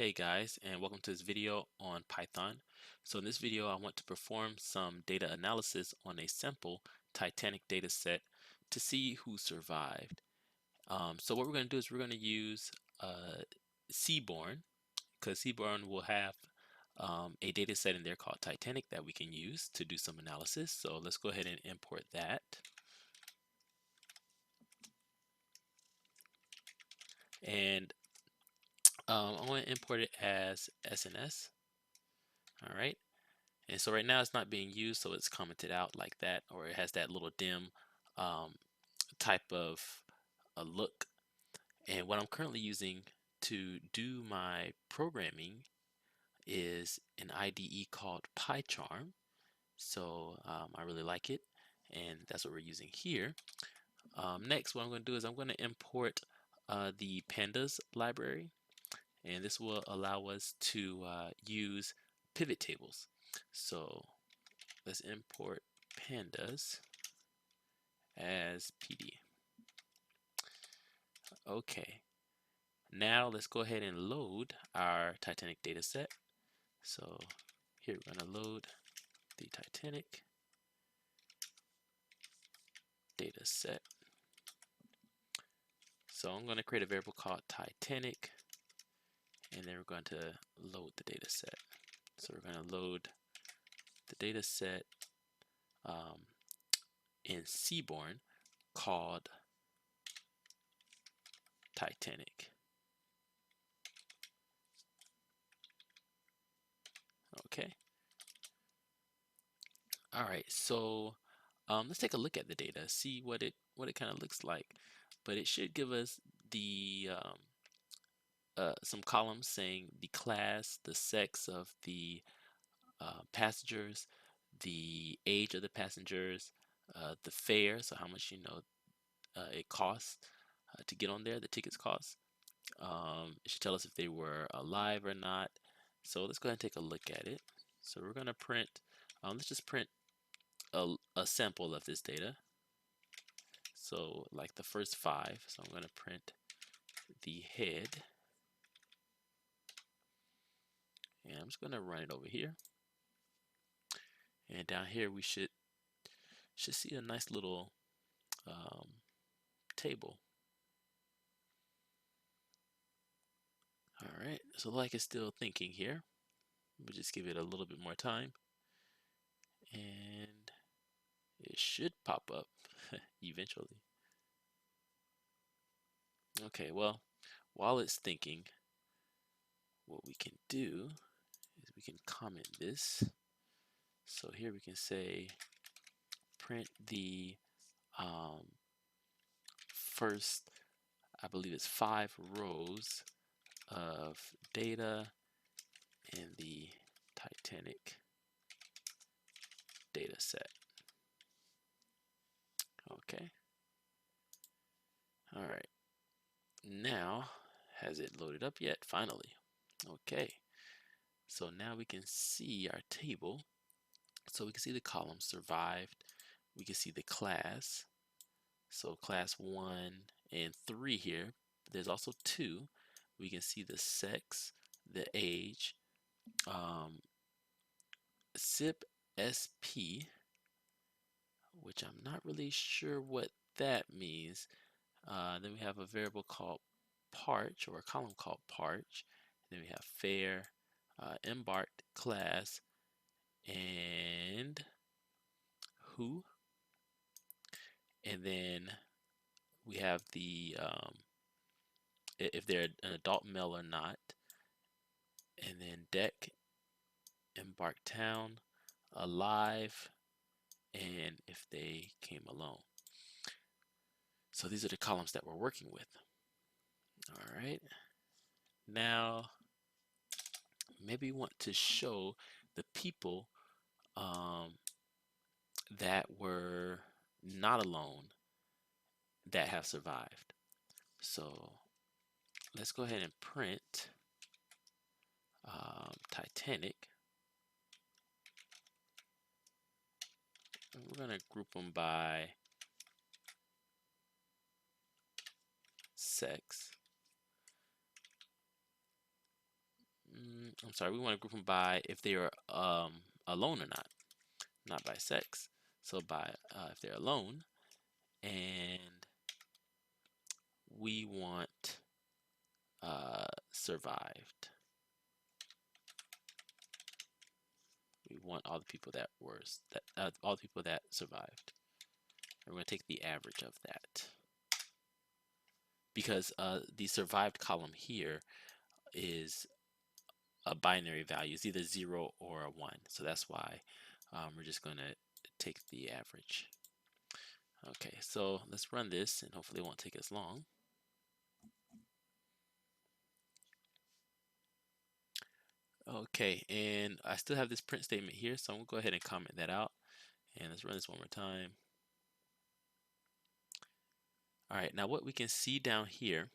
Hey guys, and welcome to this video on Python. So in this video, I want to perform some data analysis on a simple Titanic dataset to see who survived. So what we're going to do is we're going to use Seaborn, because Seaborn will have a dataset in there called Titanic that we can use to do some analysis. So let's go ahead and import that. And I want to import it as SNS. All right. And so right now it's not being used, so it's commented out like that, or it has that little dim um, type of a look. And what I'm currently using to do my programming is an IDE called PyCharm. So I really like it, and that's what we're using here. Next, what I'm going to do is I'm going to import the pandas library, and this will allow us to use pivot tables. So let's import pandas as PD. Okay, now let's go ahead and load our Titanic dataset. So here we're going to load the Titanic dataset. So I'm going to create a variable called Titanic, and then we're going to load the dataset. So we're going to load the dataset in Seaborn called Titanic. Okay. All right. So let's take a look at the data, see what it kind of looks like. But it should give us the some columns saying the class, the sex of the passengers, the age of the passengers, the fare, so how much it costs to get on there, the tickets cost. It should tell us if they were alive or not. So let's go ahead and take a look at it. So we're going to print, let's just print a sample of this data. So like the first 5. So I'm going to print the head. And I'm just going to run it over here. And down here we should see a nice little table. All right, so like it's still thinking here. We'll just give it a little bit more time. And it should pop up eventually. Okay, well, while it's thinking, what we can do is we can comment this. So here we can say print the first, I believe it's 5 rows of data in the Titanic data set. Okay. All right. Now, has it loaded up yet? Finally. Okay. So now we can see our table. So we can see the column survived. We can see the class. So class 1 and 3 here. There's also 2. We can see the sex, the age, SIP SP, which I'm not really sure what that means. Then we have a variable called parch, or a column called parch. Then we have fare, embarked, class, and who. And then we have the if they're an adult male or not. And then deck, embarked town, alive, and if they came alone. So these are the columns that we're working with. All right. Now, maybe we want to show the people that were not alone that have survived. So let's go ahead and print Titanic. And we're going to group them by sex. I'm sorry, we want to group them by if they are alone or not by sex. So by if they're alone, and we want survived. We want all the people that were all the people that survived. And we're going to take the average of that because the survived column here is a binary value. It's either 0 or a 1. So that's why we're just going to take the average. Okay, so let's run this and hopefully it won't take us long. Okay, and I still have this print statement here, so I'm going to go ahead and comment that out. And let's run this one more time. All right, now what we can see down here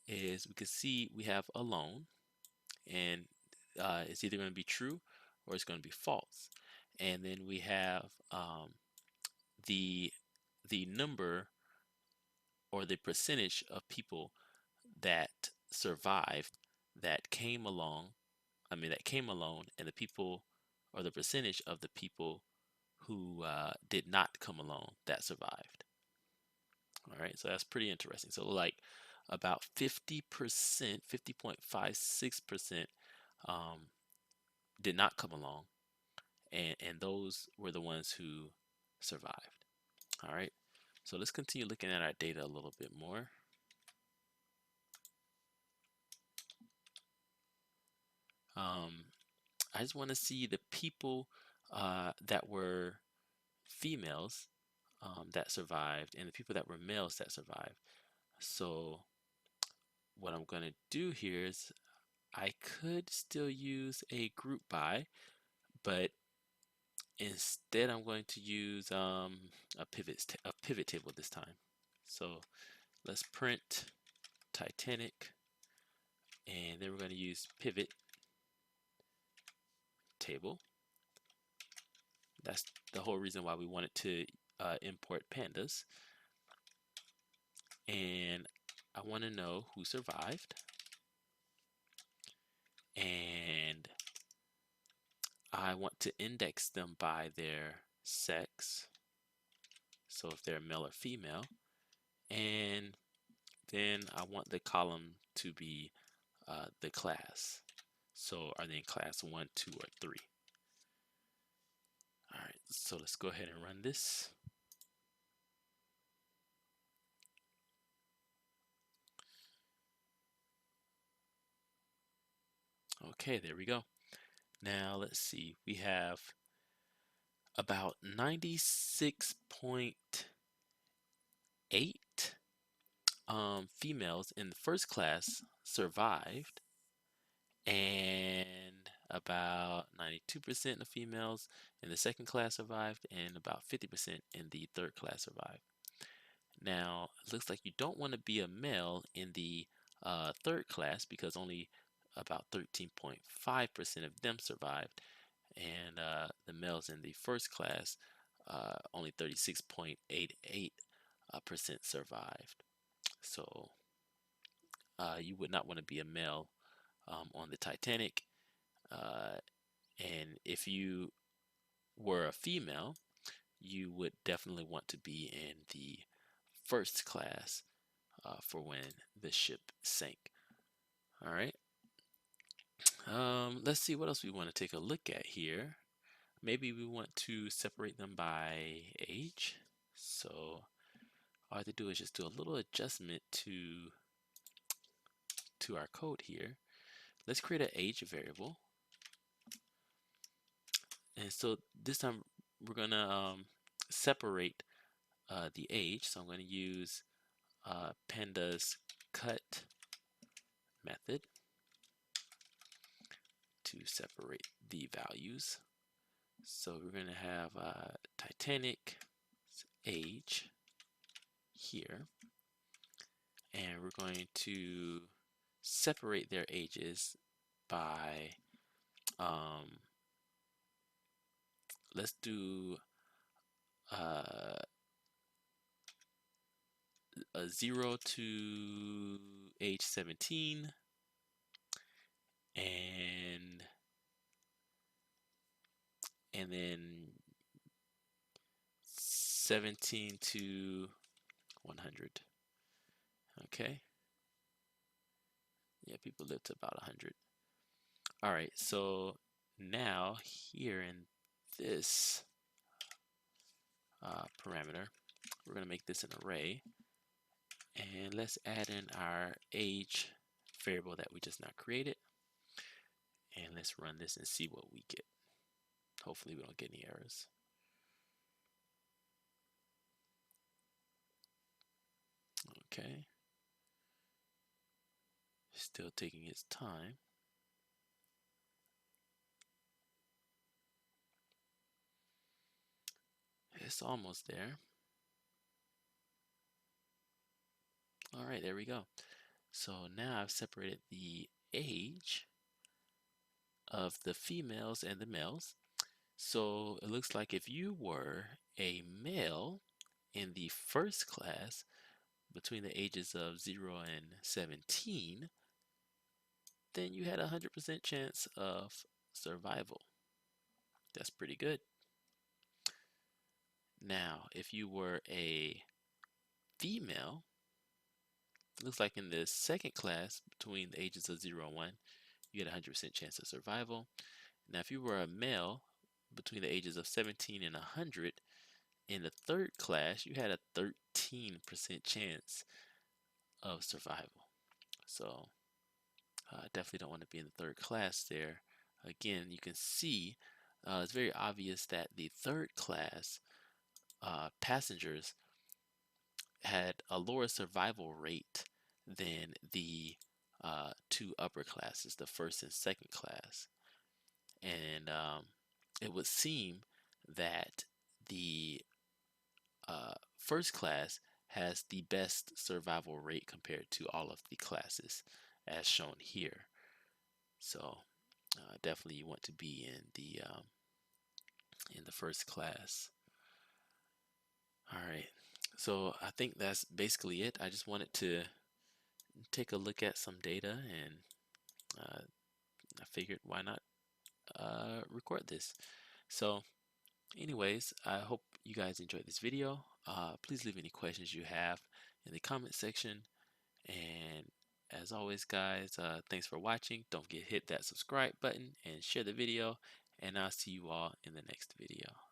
is we can see we have alone, and it's either going to be true or it's going to be false. And then we have the number or the percentage of people that survived that came along. That came alone, and the people or the percentage of the people who did not come alone that survived. All right, so that's pretty interesting. So like about 50%, 50.56% did not come along, and those were the ones who survived. All right, so let's continue looking at our data a little bit more. I just want to see the people that were females that survived and the people that were males that survived. So what I'm going to do here is I could still use a group by, but instead I'm going to use a pivot table this time. So let's print Titanic, and then we're going to use pivot table. That's the whole reason why we wanted to import pandas. And I want to know who survived. And I want to index them by their sex. So if they're male or female. And then I want the column to be the class. So are they in class 1, 2, or 3? All right, so let's go ahead and run this. Okay, there we go. Now let's see, we have about 96.8 females in the first class survived, and about 92% of females in the second class survived, and about 50% in the third class survived. Now, it looks like you don't want to be a male in the third class because only about 13.5% of them survived, and the males in the first class, only 36.88% survived. So you would not want to be a male on the Titanic. And if you were a female, you would definitely want to be in the first class for when the ship sank. All right. Let's see what else we want to take a look at here. Maybe we want to separate them by age. So all I have to do is just do a little adjustment to our code here. Let's create an age variable. And so this time we're gonna separate the age. So I'm going to use pandas cut method to separate the values. So we're going to have Titanic age here, and we're going to separate their ages by let's do a 0 to age 17, and then 17 to 100. Okay. Yeah, people live to about 100. All right, so now here in this parameter, we're going to make this an array, and let's add in our age variable that we just now created, and let's run this and see what we get. Hopefully we don't get any errors. Okay, still taking its time. It's almost there. All right, there we go. So now I've separated the age of the females and the males. So it looks like if you were a male in the first class between the ages of 0 and 17, then you had a 100% chance of survival. That's pretty good. Now, if you were a female, it looks like in the second class between the ages of 0 and 1, you had a 100% chance of survival. Now, if you were a male between the ages of 17 and 100, in the third class, you had a 13% chance of survival. So, definitely don't want to be in the third class there. Again, you can see it's very obvious that the third class passengers had a lower survival rate than the two upper classes, the first and second class. And it would seem that the first class has the best survival rate compared to all of the classes as shown here. So definitely you want to be in the first class. All right. So I think that's basically it. I just wanted to take a look at some data, and I figured why not record this. So anyways, I hope you guys enjoyed this video. Please leave any questions you have in the comment section. And as always, guys, thanks for watching. Don't forget to hit that subscribe button and share the video. And I'll see you all in the next video.